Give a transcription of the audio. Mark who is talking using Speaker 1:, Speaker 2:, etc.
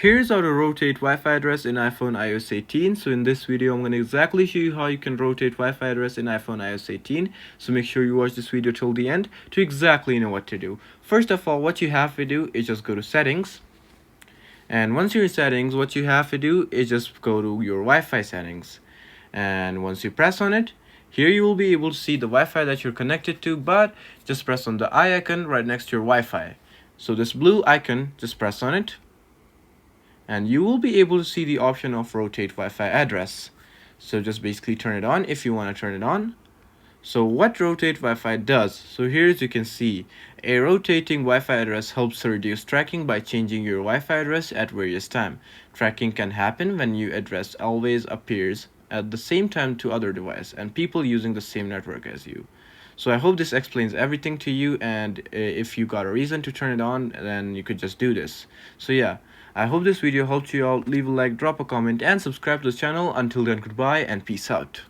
Speaker 1: Here's how to rotate Wi-Fi address in iPhone iOS 18. So in this video, I'm going to exactly show you how you can rotate Wi-Fi address in iPhone iOS 18. So make sure you watch this video till the end to exactly know what to do. First of all, what you have to do is just go to settings. And once you're in settings, what you have to do is just go to your Wi-Fi settings. And once you press on it, here you will be able to see the Wi-Fi that you're connected to, but just press on the eye icon right next to your Wi-Fi. So this blue icon, just press on it. And you will be able to see the option of rotate Wi-Fi address. So just basically turn it on if you want to turn it on. So what rotate Wi-Fi does, so here as you can see, a rotating Wi-Fi address helps to reduce tracking by changing your Wi-Fi address at various time. Tracking can happen when your address always appears at the same time to other device and people using the same network as you. So I hope this explains everything to you, and if you got a reason to turn it on, then you could just do this. So yeah, I hope this video helped you out. Leave a like, drop a comment, and subscribe to this channel. Until then, goodbye and peace out.